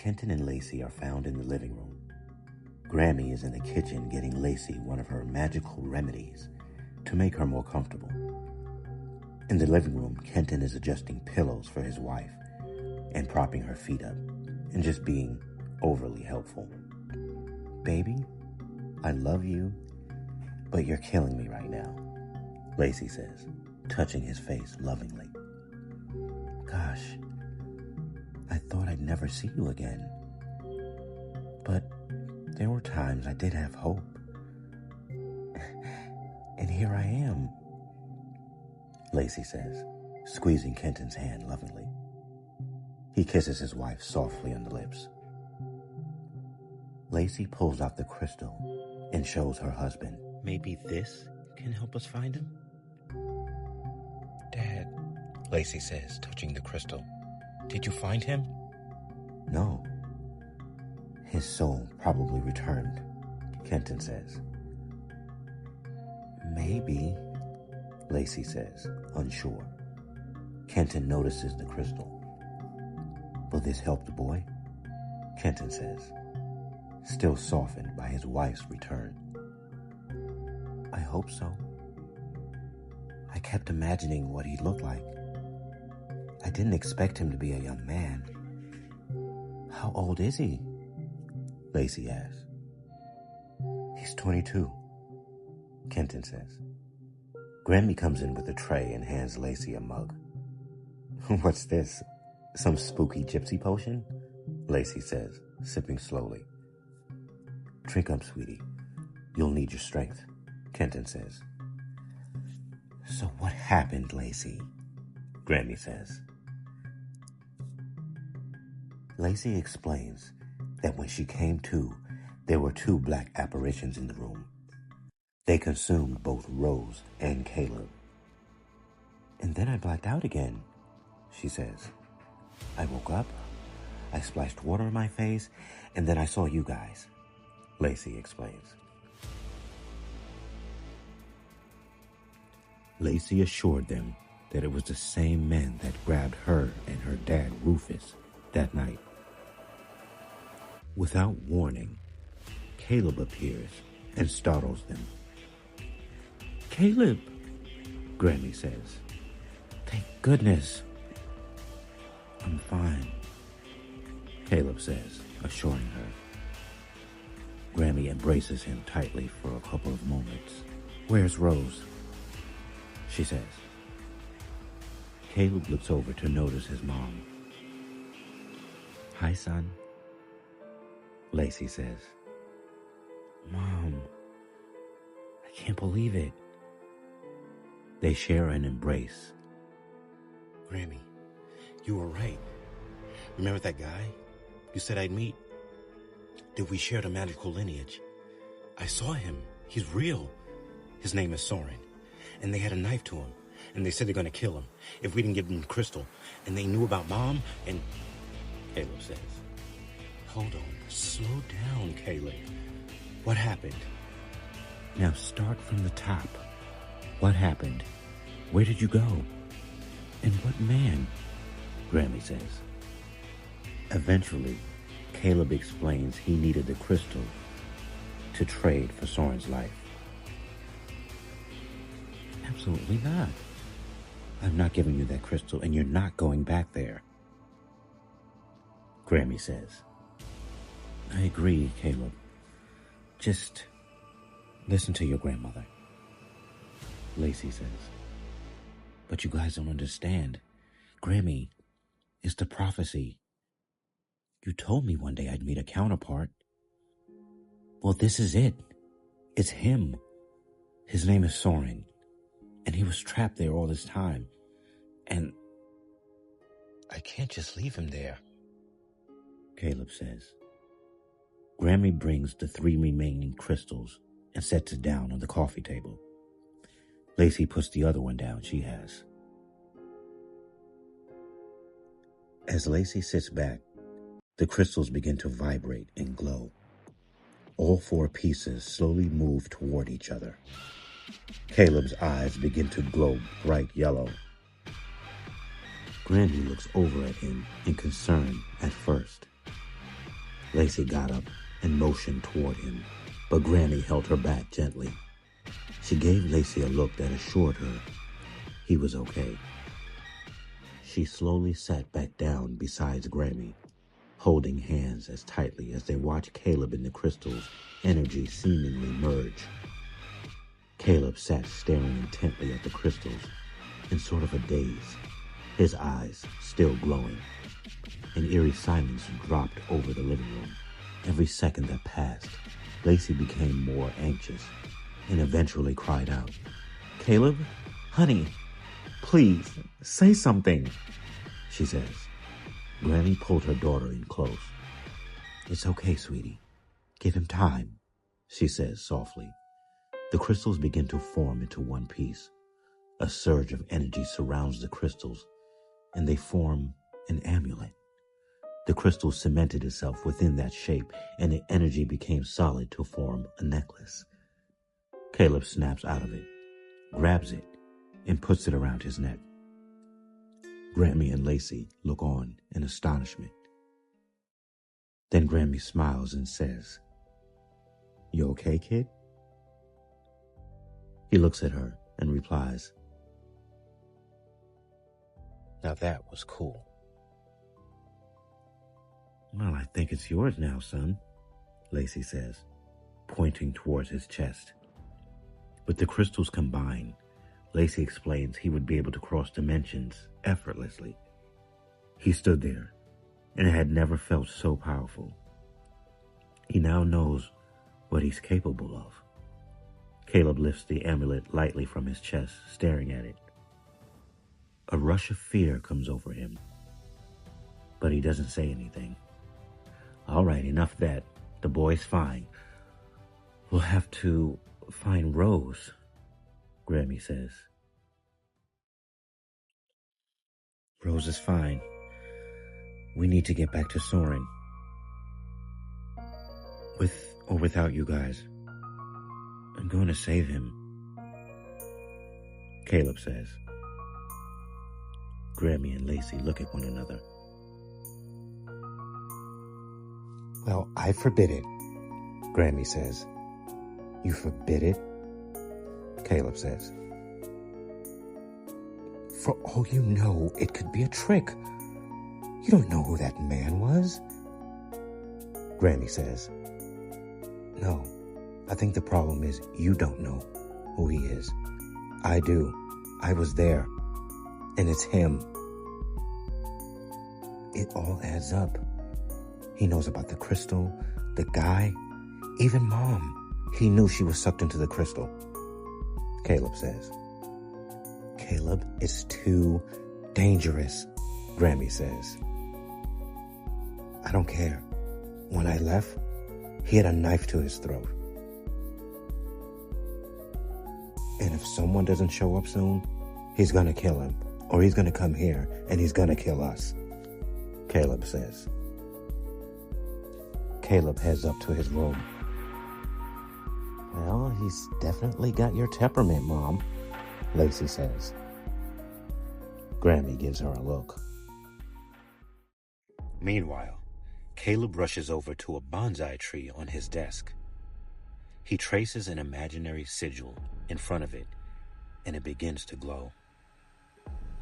Kenton and Lacey are found in the living room. Grammy is in the kitchen getting Lacey one of her magical remedies to make her more comfortable. In the living room, Kenton is adjusting pillows for his wife and propping her feet up and just being overly helpful. "Baby, I love you, but you're killing me right now," Lacey says, touching his face lovingly. "Gosh, I thought I'd never see you again. But there were times I did have hope. And here I am," Lacey says, squeezing Kenton's hand lovingly. He kisses his wife softly on the lips. Lacey pulls out the crystal and shows her husband. "Maybe this can help us find him?" "Dad," Lacey says, touching the crystal, "did you find him?" "No. His soul probably returned," Kenton says. "Maybe," Lacey says, unsure. Kenton notices the crystal. "Will this help the boy?" Kenton says, still softened by his wife's return. "I hope so. I kept imagining what he looked like. I didn't expect him to be a young man." "How old is he?" Lacey asks. "He's 22, Kenton says. Grammy comes in with a tray and hands Lacey a mug. "What's this? Some spooky gypsy potion?" Lacey says, sipping slowly. "Drink up, sweetie. You'll need your strength," Kenton says. "So what happened, Lacey?" Grammy says. Lacey explains that when she came to, there were 2 black apparitions in the room. They consumed both Rose and Caleb. "And then I blacked out again," she says. "I woke up, I splashed water in my face, and then I saw you guys," Lacey explains. Lacey assured them that it was the same men that grabbed her and her dad, Rufus, that night. Without warning, Caleb appears and startles them. "Caleb," Grammy says. "Thank goodness." "I'm fine," Caleb says, assuring her. Grammy embraces him tightly for a couple of moments. "Where's Rose?" she says. Caleb looks over to notice his mom. "Hi, son," Lacey says. "Mom, I can't believe it." They share an embrace. "Grammy, you were right. Remember that guy you said I'd meet? That we shared a magical lineage. I saw him. He's real. His name is Soren. And they had a knife to him. And they said they're going to kill him if we didn't give him the crystal. And they knew about Mom and..." Caleb says. "Hold on. Slow down, Caleb. What happened?" "Now start from the top. What happened? Where did you go? And what man?" Grammy says. Eventually, Caleb explains he needed the crystal to trade for Soren's life. "Absolutely not. I'm not giving you that crystal, and you're not going back there," Grammy says. "I agree, Caleb. Just listen to your grandmother," Lacey says. "But you guys don't understand. Grammy, it's the prophecy. You told me one day I'd meet a counterpart. Well, this is it. It's him. His name is Soren, and he was trapped there all this time. And I can't just leave him there," Caleb says. Grammy brings the 3 remaining crystals and sets it down on the coffee table. Lacey puts the other one down she has. As Lacey sits back, the crystals begin to vibrate and glow. All 4 pieces slowly move toward each other. Caleb's eyes begin to glow bright yellow. Granny looks over at him in concern at first. Lacey got up and motioned toward him, but Grammy held her back gently. She gave Lacey a look that assured her he was okay. She slowly sat back down beside Grammy, holding hands as tightly as they watched Caleb and the crystal's energy seemingly merge. Caleb sat staring intently at the crystals in sort of a daze, his eyes still glowing. An eerie silence dropped over the living room. Every second that passed, Lacey became more anxious and eventually cried out, "Caleb, honey, please, say something," she says. Granny pulled her daughter in close. "It's okay, sweetie. Give him time," she says softly. The crystals begin to form into one piece. A surge of energy surrounds the crystals, and they form an amulet. The crystal cemented itself within that shape, and the energy became solid to form a necklace. Caleb snaps out of it, grabs it, and puts it around his neck. Grammy and Lacey look on in astonishment. Then Grammy smiles and says, "You okay, kid?" He looks at her and replies, "Now that was cool." "Well, I think it's yours now, son," Lacey says, pointing towards his chest. With the crystals combined, Lacey explains he would be able to cross dimensions effortlessly. He stood there and had never felt so powerful. He now knows what he's capable of. Caleb lifts the amulet lightly from his chest, staring at it. A rush of fear comes over him, but he doesn't say anything. "All right, enough of that. The boy's fine. We'll have to find Rose," Grammy says. "Rose is fine. We need to get back to Soren. With or without you guys, I'm going to save him," Caleb says. Grammy and Lacey look at one another. "Well, I forbid it," Grammy says. "You forbid it?" Caleb says. "For all you know, it could be a trick. You don't know who that man was," Grammy says. "No, I think the problem is you don't know who he is. I do. I was there. And it's him. It all adds up. He knows about the crystal, the guy, even Mom. He knew she was sucked into the crystal," Caleb says. "Caleb, it's too dangerous," Grammy says. "I don't care. When I left, he had a knife to his throat. And if someone doesn't show up soon, he's gonna kill him, or he's gonna come here and he's gonna kill us," Caleb says. Caleb heads up to his room. "Well, he's definitely got your temperament, Mom," Lacey says. Grammy gives her a look. Meanwhile, Caleb rushes over to a bonsai tree on his desk. He traces an imaginary sigil in front of it, and it begins to glow.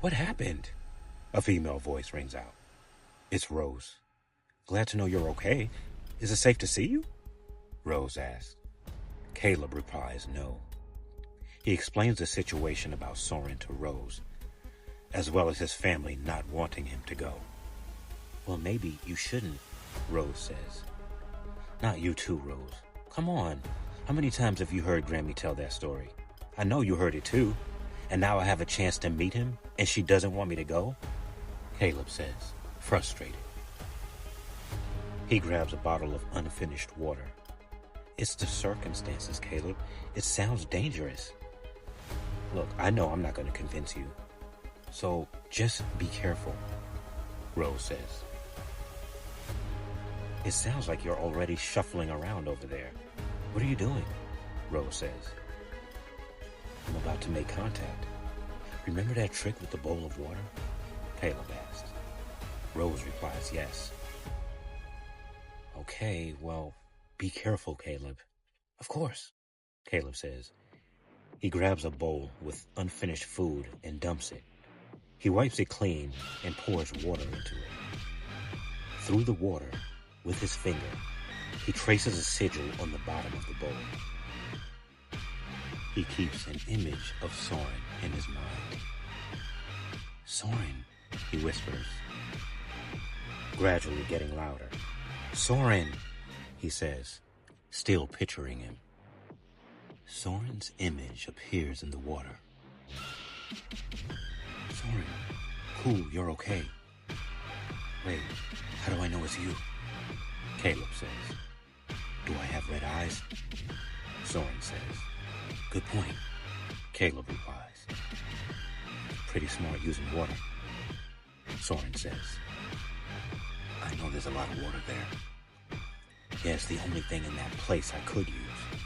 "What happened?" a female voice rings out. "It's Rose. Glad to know you're okay. Is it safe to see you?" Rose asks. Caleb replies no. He explains the situation about Soren to Rose, as well as his family not wanting him to go. "Well, maybe you shouldn't," Rose says. "Not you too, Rose. Come on. How many times have you heard Grammy tell that story? I know you heard it too. And now I have a chance to meet him, and she doesn't want me to go?" Caleb says, frustrated. He grabs a bottle of unfinished water. "It's the circumstances, Caleb. It sounds dangerous." "Look, I know I'm not going to convince you. So just be careful," Rose says. "It sounds like you're already shuffling around over there. What are you doing?" Rose says. "I'm about to make contact. Remember that trick with the bowl of water?" Caleb asks. Rose replies yes. Okay, well, be careful, Caleb. Of course, Caleb says. He grabs a bowl with unfinished food and dumps it. He wipes it clean and pours water into it. Through the water, with his finger, he traces a sigil on the bottom of the bowl. He keeps an image of Soren in his mind. Soren, he whispers, gradually getting louder. Soren, he says, still picturing him. Soren's image appears in the water. Soren, cool, you're okay. Wait, how do I know it's you? Caleb says. Do I have red eyes? Soren says. Good point, Caleb replies. Pretty smart using water, Soren says. I know there's a lot of water there. Yeah, it's the only thing in that place I could use.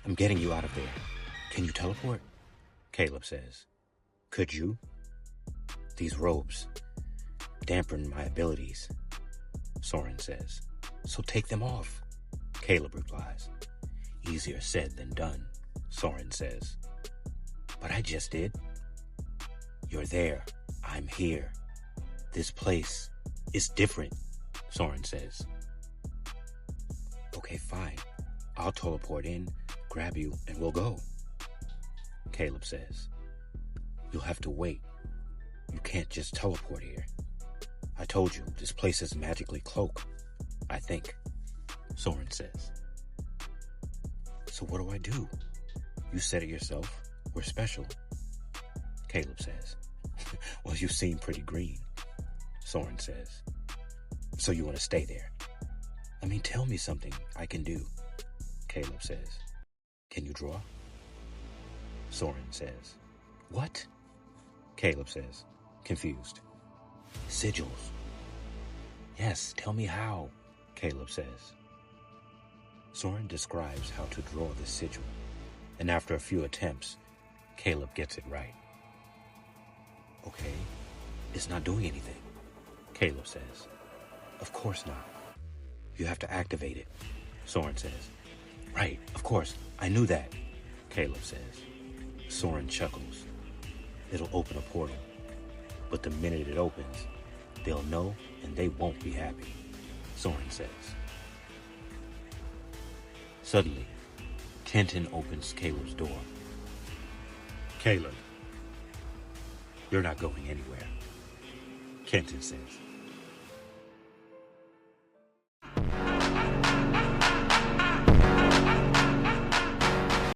I'm getting you out of there. Can you teleport? Caleb says. Could you? These robes dampen my abilities, Soren says. So take them off, Caleb replies. Easier said than done, Soren says. But I just did. You're there. I'm here. This place is different, Soren says. Okay, fine. I'll teleport in, grab you, and we'll go, Caleb says. You'll have to wait. You can't just teleport here. I told you, this place is magically cloaked, I think, Soren says. So what do I do? You said it yourself. We're special, Caleb says. Well, you seem pretty green, Soren says. So you want to stay there? I mean, tell me something I can do, Caleb says. Can you draw? Soren says. What? Caleb says, confused. Sigils. Yes, tell me how, Caleb says. Soren describes how to draw the sigil, and after a few attempts, Caleb gets it right. Okay, it's not doing anything, Caleb says. Of course not. You have to activate it, Soren says. Right, of course, I knew that, Caleb says. Soren chuckles. It'll open a portal, but the minute it opens, they'll know and they won't be happy, Soren says. Suddenly, Kenton opens Caleb's door. Caleb, you're not going anywhere, Kenton says.